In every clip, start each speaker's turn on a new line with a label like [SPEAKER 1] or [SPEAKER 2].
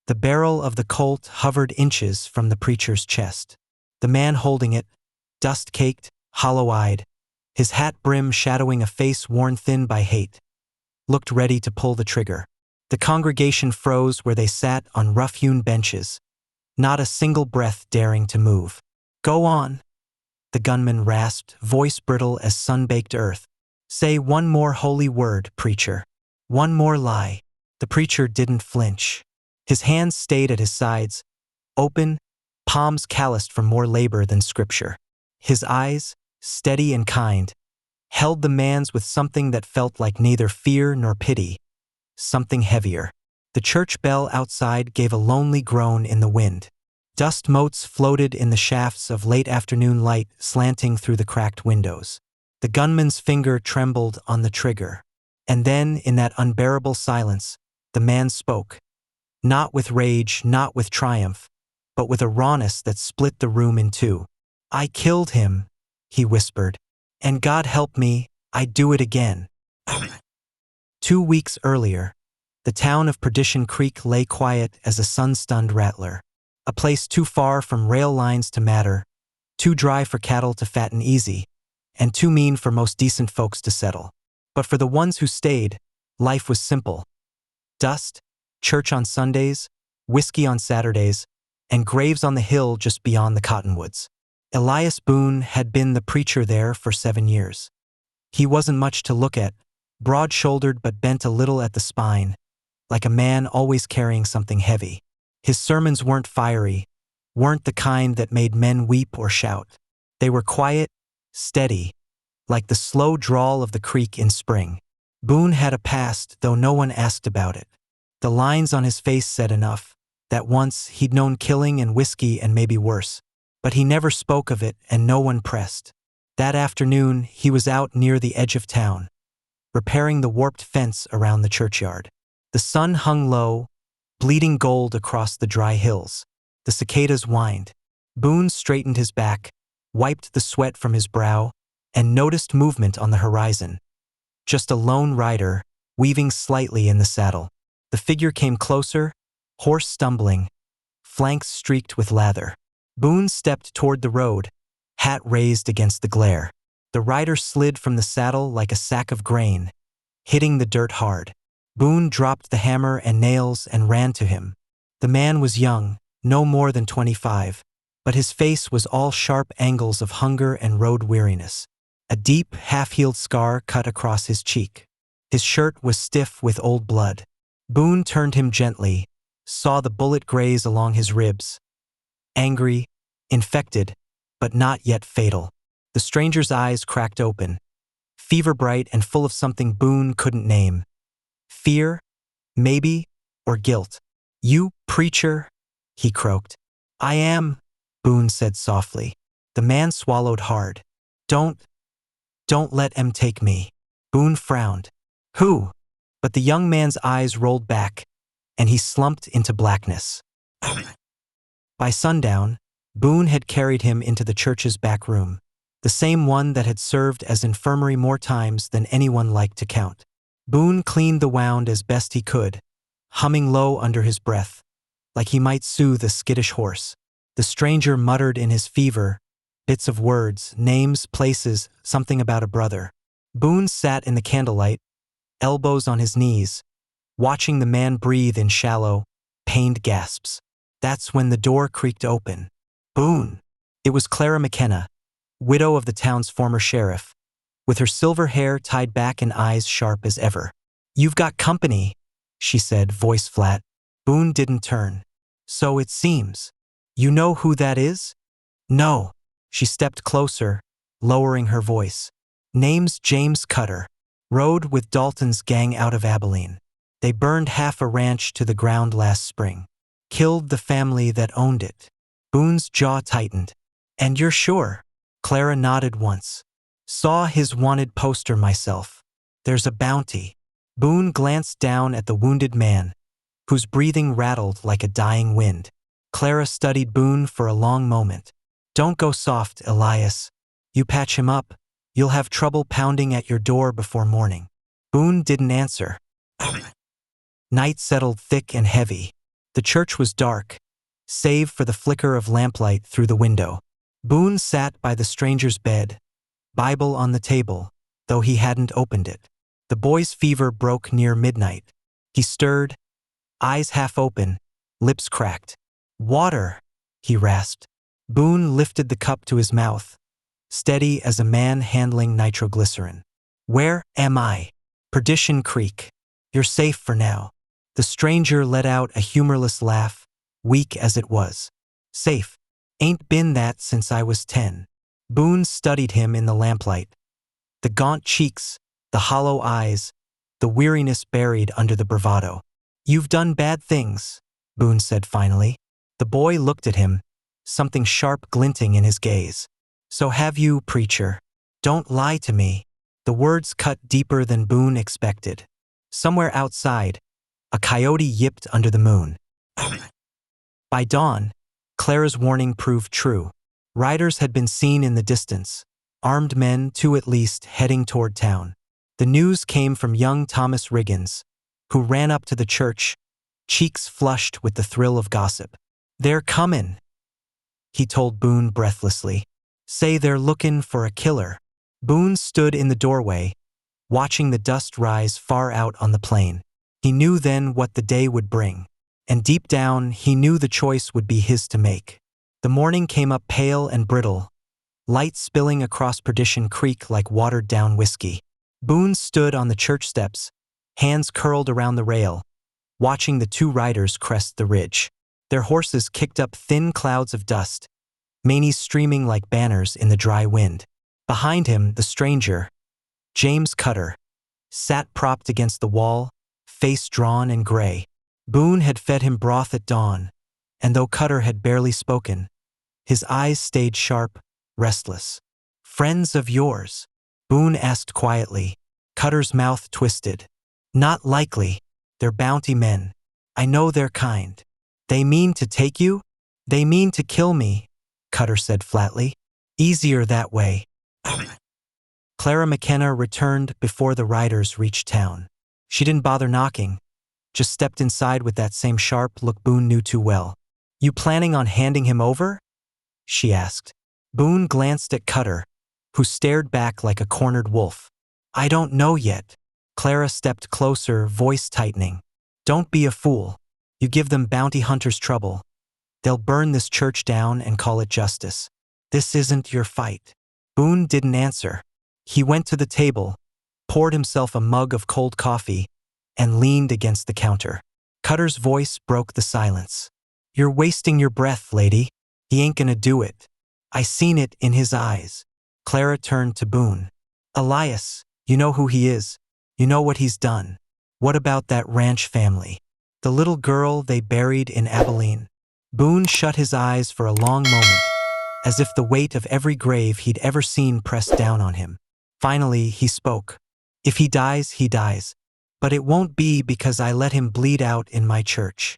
[SPEAKER 1] The barrel of the Colt hovered inches from the preacher's chest. The man holding it, dust-caked, hollow-eyed, his hat brim shadowing a face worn thin by hate, looked ready to pull the trigger. The congregation froze where they sat on rough-hewn benches, not a single breath daring to move. "Go on," the gunman rasped, voice brittle as sun-baked earth. "Say one more holy word, preacher. One more lie." The preacher didn't flinch. His hands stayed at his sides, open, palms calloused from more labor than scripture. His eyes, steady and kind, held the man's with something that felt like neither fear nor pity, something heavier. The church bell outside gave a lonely groan in the wind. Dust motes floated in the shafts of late afternoon light slanting through the cracked windows. The gunman's finger trembled on the trigger. And then, in that unbearable silence, the man spoke. Not with rage, not with triumph, but with a rawness that split the room in two. "I killed him," he whispered. "And God help me, I'd do it again." 2 weeks earlier, the town of Perdition Creek lay quiet as a sun-stunned rattler. A place too far from rail lines to matter, too dry for cattle to fatten easy, and too mean for most decent folks to settle. But for the ones who stayed, life was simple. Dust, church on Sundays, whiskey on Saturdays, and graves on the hill just beyond the cottonwoods. Elias Boone had been the preacher there for 7 years. He wasn't much to look at, broad-shouldered but bent a little at the spine, like a man always carrying something heavy. His sermons weren't fiery, weren't the kind that made men weep or shout. They were quiet, steady, like the slow drawl of the creek in spring. Boone had a past, though no one asked about it. The lines on his face said enough, that once he'd known killing and whiskey and maybe worse. But he never spoke of it and no one pressed. That afternoon, he was out near the edge of town, repairing the warped fence around the churchyard. The sun hung low, bleeding gold across the dry hills. The cicadas whined. Boone straightened his back, wiped the sweat from his brow, and noticed movement on the horizon. Just a lone rider, weaving slightly in the saddle. The figure came closer, horse stumbling, flanks streaked with lather. Boone stepped toward the road, hat raised against the glare. The rider slid from the saddle like a sack of grain, hitting the dirt hard. Boone dropped the hammer and nails and ran to him. The man was young, no more than 25, but his face was all sharp angles of hunger and road weariness. A deep, half-healed scar cut across his cheek. His shirt was stiff with old blood. Boone turned him gently, saw the bullet graze along his ribs. Angry, infected, but not yet fatal. The stranger's eyes cracked open, fever-bright and full of something Boone couldn't name. Fear, maybe, or guilt. "You, preacher," he croaked. "I am," Boone said softly. The man swallowed hard. Don't let 'em take me." Boone frowned. "Who?" But the young man's eyes rolled back, and he slumped into blackness. By sundown, Boone had carried him into the church's back room, the same one that had served as infirmary more times than anyone liked to count. Boone cleaned the wound as best he could, humming low under his breath, like he might soothe a skittish horse. The stranger muttered in his fever, bits of words, names, places, something about a brother. Boone sat in the candlelight, elbows on his knees, watching the man breathe in shallow, pained gasps. That's when the door creaked open. Boone! It was Clara McKenna, widow of the town's former sheriff, with her silver hair tied back and eyes sharp as ever. "You've got company," she said, voice flat. Boone didn't turn. "So it seems. You know who that is?" "No." She stepped closer, lowering her voice. "Name's James Cutter. Rode with Dalton's gang out of Abilene. They burned half a ranch to the ground last spring. Killed the family that owned it." Boone's jaw tightened. "And you're sure?" Clara nodded once. "Saw his wanted poster myself. There's a bounty." Boone glanced down at the wounded man, whose breathing rattled like a dying wind. Clara studied Boone for a long moment. "Don't go soft, Elias. You patch him up, you'll have trouble pounding at your door before morning." Boone didn't answer. Night settled thick and heavy. The church was dark, save for the flicker of lamplight through the window. Boone sat by the stranger's bed, Bible on the table, though he hadn't opened it. The boy's fever broke near midnight. He stirred, eyes half open, lips cracked. "Water," he rasped. Boone lifted the cup to his mouth, steady as a man handling nitroglycerin. "Where am I?" "Perdition Creek. You're safe for now." The stranger let out a humorless laugh, weak as it was. "Safe? Ain't been that since I was 10. Boone studied him in the lamplight. The gaunt cheeks, the hollow eyes, the weariness buried under the bravado. "You've done bad things," Boone said finally. The boy looked at him, something sharp glinting in his gaze. "So have you, preacher. Don't lie to me." The words cut deeper than Boone expected. Somewhere outside, a coyote yipped under the moon. By dawn, Clara's warning proved true. Riders had been seen in the distance, armed men, 2 at least, heading toward town. The news came from young Thomas Riggins, who ran up to the church, cheeks flushed with the thrill of gossip. "They're comin'," he told Boone breathlessly. "Say they're lookin' for a killer." Boone stood in the doorway, watching the dust rise far out on the plain. He knew then what the day would bring, and deep down he knew the choice would be his to make. The morning came up pale and brittle, light spilling across Perdition Creek like watered-down whiskey. Boone stood on the church steps, hands curled around the rail, watching the 2 riders crest the ridge. Their horses kicked up thin clouds of dust, manes streaming like banners in the dry wind. Behind him, the stranger, James Cutter, sat propped against the wall, face drawn and gray. Boone had fed him broth at dawn, and though Cutter had barely spoken, his eyes stayed sharp, restless. "Friends of yours?" Boone asked quietly. Cutter's mouth twisted. "Not likely. They're bounty men. I know their kind." "They mean to take you?" "They mean to kill me," Cutter said flatly. "Easier that way." Clara McKenna returned before the riders reached town. She didn't bother knocking, just stepped inside with that same sharp look Boone knew too well. "You planning on handing him over?" she asked. Boone glanced at Cutter, who stared back like a cornered wolf. "I don't know yet." Clara stepped closer, voice tightening. "Don't be a fool. You give them bounty hunters trouble. They'll burn this church down and call it justice. This isn't your fight." Boone didn't answer. He went to the table, poured himself a mug of cold coffee, and leaned against the counter. Cutter's voice broke the silence. "You're wasting your breath, lady. He ain't gonna do it. I seen it in his eyes." Clara turned to Boone. "Elias, you know who he is. You know what he's done. What about that ranch family? The little girl they buried in Abilene?" Boone shut his eyes for a long moment, as if the weight of every grave he'd ever seen pressed down on him. Finally, he spoke. "If he dies, he dies. But it won't be because I let him bleed out in my church."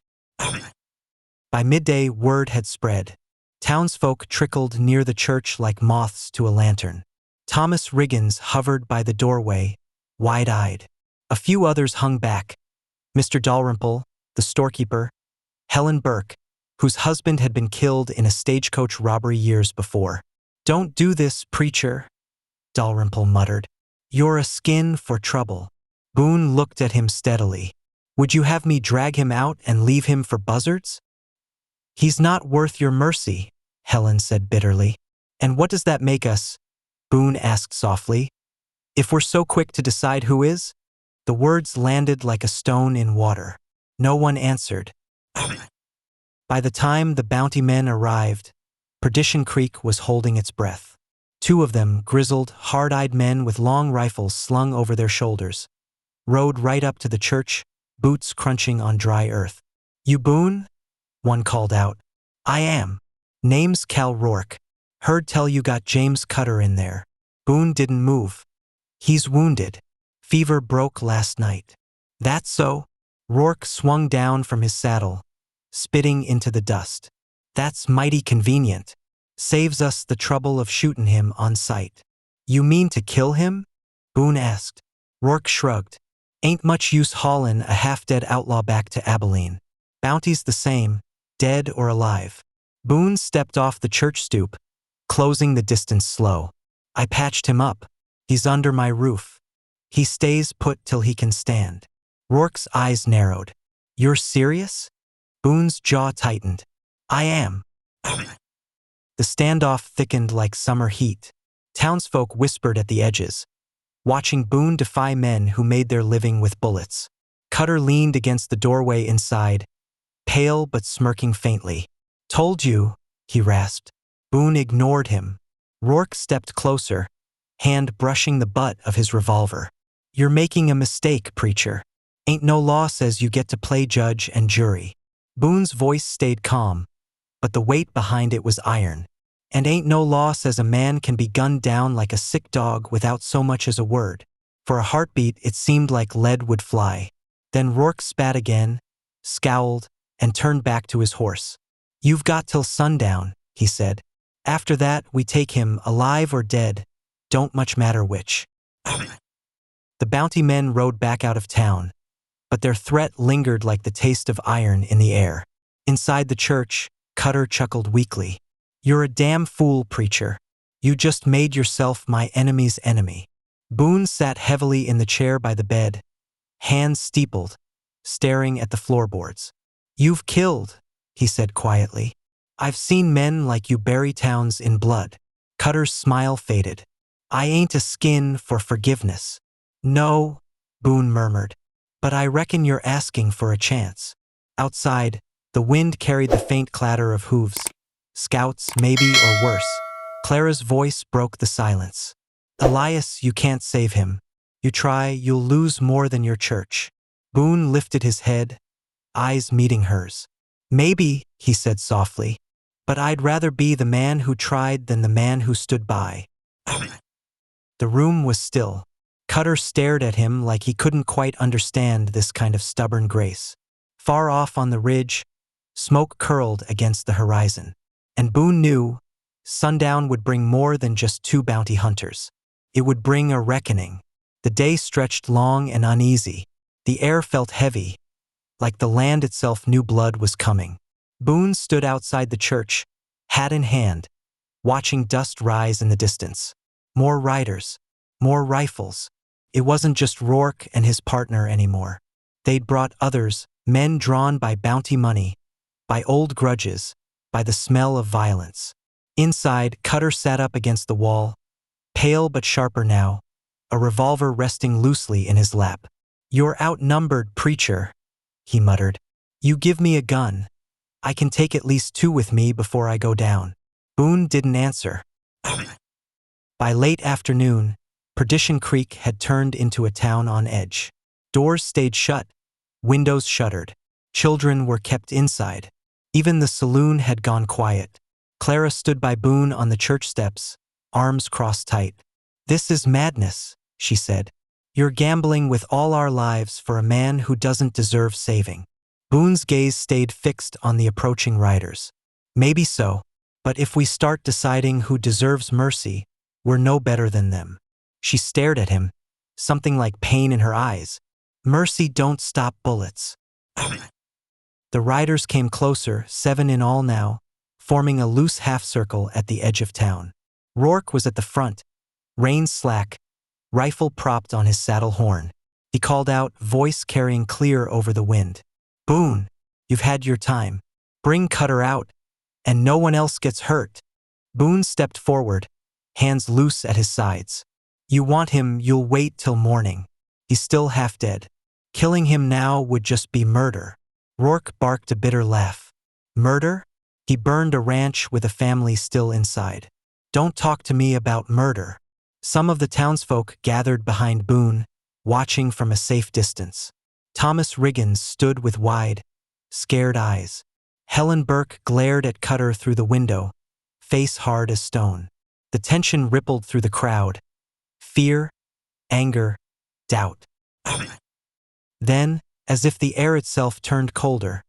[SPEAKER 1] By midday, word had spread. Townsfolk trickled near the church like moths to a lantern. Thomas Riggins hovered by the doorway, wide-eyed. A few others hung back. Mr. Dalrymple, the storekeeper, Helen Burke, whose husband had been killed in a stagecoach robbery years before. "Don't do this, preacher," Dalrymple muttered. "You're a skin for trouble." Boone looked at him steadily. "Would you have me drag him out and leave him for buzzards?" "He's not worth your mercy," Helen said bitterly. "And what does that make us?" Boone asked softly. "If we're so quick to decide who is?" The words landed like a stone in water. No one answered. By the time the bounty men arrived, Perdition Creek was holding its breath. 2 of them, grizzled, hard-eyed men with long rifles slung over their shoulders, rode right up to the church, boots crunching on dry earth. "You Boone?" one called out. "I am. Name's Cal Rourke. Heard tell you got James Cutter in there." Boone didn't move. "He's wounded. Fever broke last night." "That's so?" Rourke swung down from his saddle, spitting into the dust. "That's mighty convenient. Saves us the trouble of shootin' him on sight." "You mean to kill him?" Boone asked. Rourke shrugged. "Ain't much use haulin' a half-dead outlaw back to Abilene. Bounty's the same, dead or alive. Boone stepped off the church stoop, closing the distance slow. I patched him up. He's under my roof. He stays put till he can stand. Rourke's eyes narrowed. You're serious? Boone's jaw tightened. I am. The standoff thickened like summer heat. Townsfolk whispered at the edges, watching Boone defy men who made their living with bullets. Cutter leaned against the doorway inside, pale but smirking faintly. Told you, he rasped. Boone ignored him. Rourke stepped closer, hand brushing the butt of his revolver. You're making a mistake, preacher. Ain't no law says you get to play judge and jury. Boone's voice stayed calm, but the weight behind it was iron. And ain't no law says a man can be gunned down like a sick dog without so much as a word. For a heartbeat, it seemed like lead would fly. Then Rourke spat again, scowled, and turned back to his horse. You've got till sundown, he said. After that, we take him, alive or dead. Don't much matter which. The bounty men rode back out of town, but their threat lingered like the taste of iron in the air. Inside the church, Cutter chuckled weakly. You're a damn fool, preacher. You just made yourself my enemy's enemy. Boone sat heavily in the chair by the bed, hands steepled, staring at the floorboards. You've killed, he said quietly. I've seen men like you bury towns in blood. Cutter's smile faded. I ain't a skin for forgiveness. No, Boone murmured, but I reckon you're asking for a chance. Outside, the wind carried the faint clatter of hooves. Scouts, maybe, or worse. Clara's voice broke the silence. Elias, you can't save him. You try, you'll lose more than your church. Boone lifted his head, eyes meeting hers. Maybe, he said softly, but I'd rather be the man who tried than the man who stood by. The room was still. Cutter stared at him like he couldn't quite understand this kind of stubborn grace. Far off on the ridge, smoke curled against the horizon. And Boone knew sundown would bring more than just two bounty hunters. It would bring a reckoning. The day stretched long and uneasy. The air felt heavy, like the land itself knew blood was coming. Boone stood outside the church, hat in hand, watching dust rise in the distance. More riders, more rifles. It wasn't just Rourke and his partner anymore. They'd brought others, men drawn by bounty money, by old grudges, by the smell of violence. Inside, Cutter sat up against the wall, pale but sharper now, a revolver resting loosely in his lap. You're outnumbered, preacher, he muttered. You give me a gun. I can take at least two with me before I go down. Boone didn't answer. By late afternoon, Perdition Creek had turned into a town on edge. Doors stayed shut, windows shuttered. Children were kept inside. Even the saloon had gone quiet. Clara stood by Boone on the church steps, arms crossed tight. This is madness, she said. You're gambling with all our lives for a man who doesn't deserve saving. Boone's gaze stayed fixed on the approaching riders. Maybe so, but if we start deciding who deserves mercy, we're no better than them. She stared at him, something like pain in her eyes. Mercy don't stop bullets. The riders came closer, 7 in all now, forming a loose half-circle at the edge of town. Rourke was at the front, reins slack, rifle propped on his saddle horn. He called out, voice carrying clear over the wind. Boone, you've had your time. Bring Cutter out, and no one else gets hurt. Boone stepped forward, hands loose at his sides. You want him, you'll wait till morning. He's still half dead. Killing him now would just be murder. Rourke barked a bitter laugh. Murder? He burned a ranch with a family still inside. Don't talk to me about murder. Some of the townsfolk gathered behind Boone, watching from a safe distance. Thomas Riggins stood with wide, scared eyes. Helen Burke glared at Cutter through the window, face hard as stone. The tension rippled through the crowd. Fear, anger, doubt. Then, as if the air itself turned colder,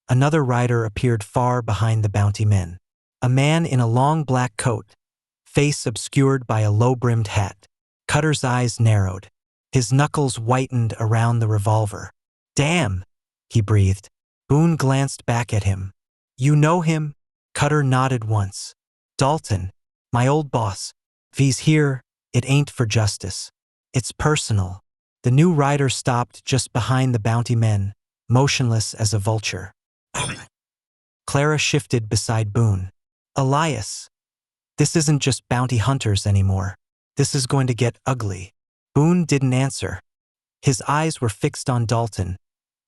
[SPEAKER 1] another rider appeared far behind the bounty men. A man in a long black coat, face obscured by a low-brimmed hat. Cutter's eyes narrowed. His knuckles whitened around the revolver. Damn, he breathed. Boone glanced back at him. You know him? Cutter nodded once. Dalton, my old boss. If he's here, it ain't for justice. It's personal. The new rider stopped just behind the bounty men, motionless as a vulture. Clara shifted beside Boone. Elias, this isn't just bounty hunters anymore. This is going to get ugly. Boone didn't answer. His eyes were fixed on Dalton,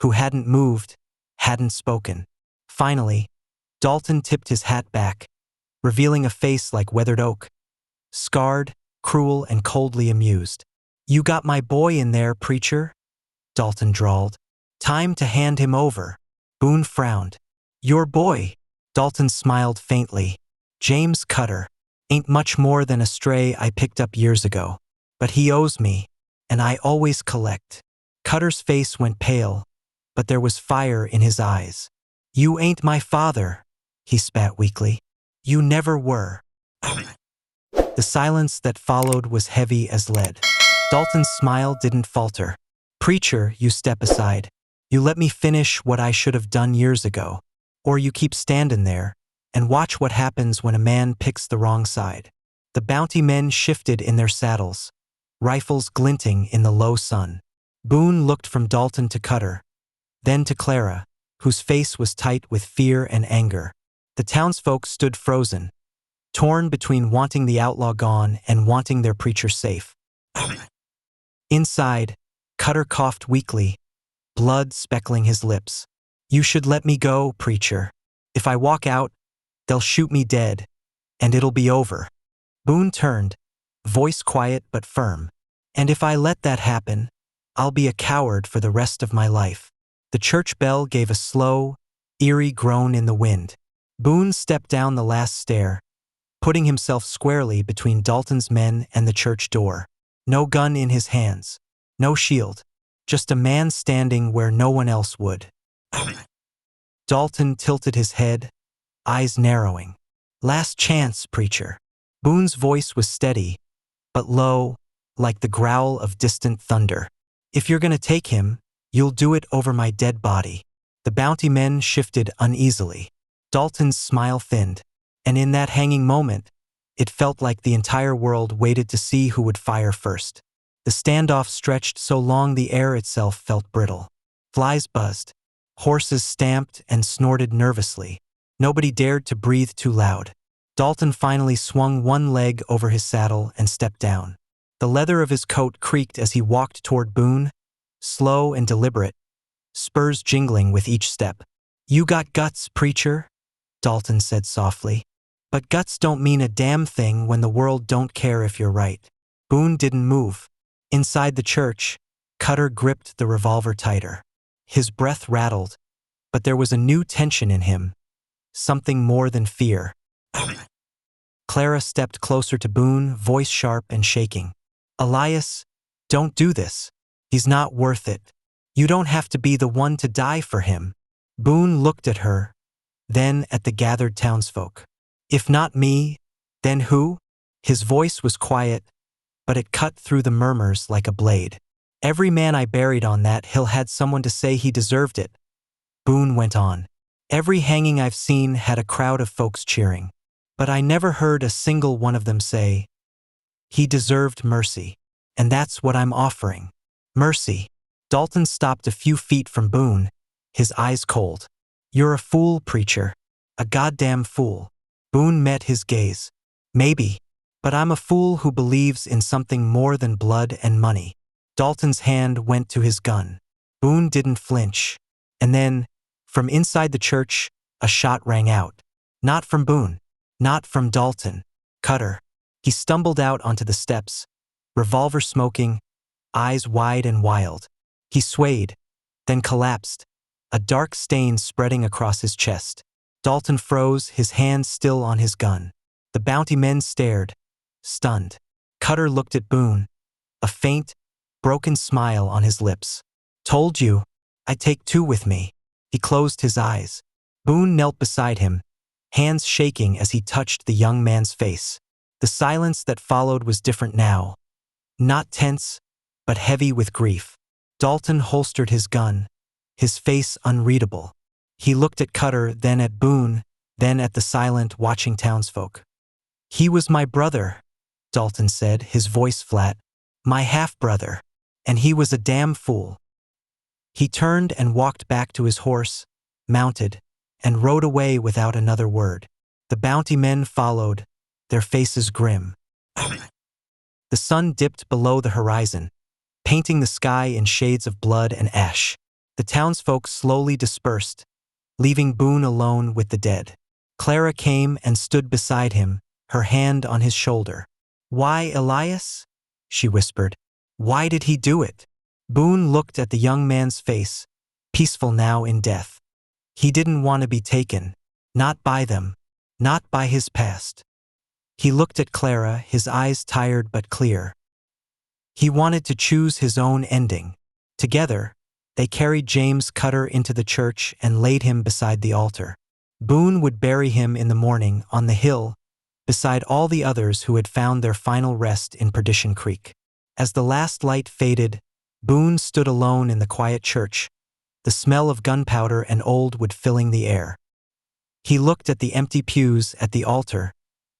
[SPEAKER 1] who hadn't moved, hadn't spoken. Finally, Dalton tipped his hat back, revealing a face like weathered oak, scarred, cruel, and coldly amused. You got my boy in there, preacher? Dalton drawled. Time to hand him over. Boone frowned. Your boy? Dalton smiled faintly. James Cutter. Ain't much more than a stray I picked up years ago. But he owes me, and I always collect. Cutter's face went pale, but there was fire in his eyes. You ain't my father, he spat weakly. You never were. The silence that followed was heavy as lead. Dalton's smile didn't falter. Preacher, you step aside. You let me finish what I should have done years ago. Or you keep standing there and watch what happens when a man picks the wrong side. The bounty men shifted in their saddles, rifles glinting in the low sun. Boone looked from Dalton to Cutter, then to Clara, whose face was tight with fear and anger. The townsfolk stood frozen, torn between wanting the outlaw gone and wanting their preacher safe. Inside, Cutter coughed weakly, blood speckling his lips. You should let me go, preacher. If I walk out, they'll shoot me dead, and it'll be over. Boone turned, voice quiet but firm. And if I let that happen, I'll be a coward for the rest of my life. The church bell gave a slow, eerie groan in the wind. Boone stepped down the last stair, putting himself squarely between Dalton's men and the church door. No gun in his hands, no shield, just a man standing where no one else would. Dalton tilted his head, eyes narrowing. Last chance, preacher. Boone's voice was steady, but low, like the growl of distant thunder. If you're gonna take him, you'll do it over my dead body. The bounty men shifted uneasily. Dalton's smile thinned, and in that hanging moment, it felt like the entire world waited to see who would fire first. The standoff stretched so long the air itself felt brittle. Flies buzzed. Horses stamped and snorted nervously. Nobody dared to breathe too loud. Dalton finally swung one leg over his saddle and stepped down. The leather of his coat creaked as he walked toward Boone, slow and deliberate, spurs jingling with each step. You got guts, preacher, Dalton said softly. But guts don't mean a damn thing when the world don't care if you're right. Boone didn't move. Inside the church, Cutter gripped the revolver tighter. His breath rattled, but there was a new tension in him, something more than fear. Clara stepped closer to Boone, voice sharp and shaking. Elias, don't do this. He's not worth it. You don't have to be the one to die for him. Boone looked at her, then at the gathered townsfolk. If not me, then who? His voice was quiet, but it cut through the murmurs like a blade. Every man I buried on that hill had someone to say he deserved it. Boone went on. Every hanging I've seen had a crowd of folks cheering, but I never heard a single one of them say, he deserved mercy, and that's what I'm offering. Mercy. Dalton stopped a few feet from Boone, his eyes cold. You're a fool, preacher. A goddamn fool. Boone met his gaze. Maybe, but I'm a fool who believes in something more than blood and money. Dalton's hand went to his gun. Boone didn't flinch. And then, from inside the church, a shot rang out. Not from Boone. Not from Dalton. Cutter. He stumbled out onto the steps, revolver smoking, eyes wide and wild. He swayed, then collapsed, a dark stain spreading across his chest. Dalton froze, his hand still on his gun. The bounty men stared, stunned. Cutter looked at Boone, a faint, broken smile on his lips. Told you, I'd take two with me. He closed his eyes. Boone knelt beside him, hands shaking as he touched the young man's face. The silence that followed was different now. Not tense, but heavy with grief. Dalton holstered his gun, his face unreadable. He looked at Cutter, then at Boone, then at the silent, watching townsfolk. "He was my brother," Dalton said, his voice flat. "My half-brother. And he was a damn fool." He turned and walked back to his horse, mounted, and rode away without another word. The bounty men followed, their faces grim. The sun dipped below the horizon, painting the sky in shades of blood and ash. The townsfolk slowly dispersed, leaving Boone alone with the dead. Clara came and stood beside him, her hand on his shoulder. "Why, Elias?" she whispered. "Why did he do it?" Boone looked at the young man's face, peaceful now in death. He didn't want to be taken, not by them, not by his past. He looked at Clara, his eyes tired but clear. He wanted to choose his own ending. Together, they carried James Cutter into the church and laid him beside the altar. Boone would bury him in the morning on the hill, beside all the others who had found their final rest in Perdition Creek. As the last light faded, Boone stood alone in the quiet church, the smell of gunpowder and old wood filling the air. He looked at the empty pews at the altar,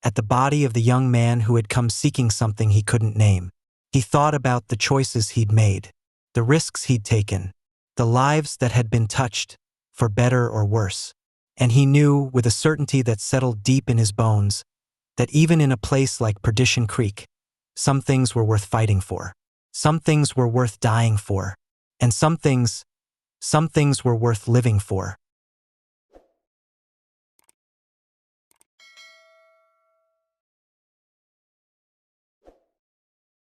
[SPEAKER 1] at the body of the young man who had come seeking something he couldn't name. He thought about the choices he'd made, the risks he'd taken, the lives that had been touched, for better or worse. And he knew, with a certainty that settled deep in his bones, that even in a place like Perdition Creek, some things were worth fighting for. Some things were worth dying for. And some things were worth living for.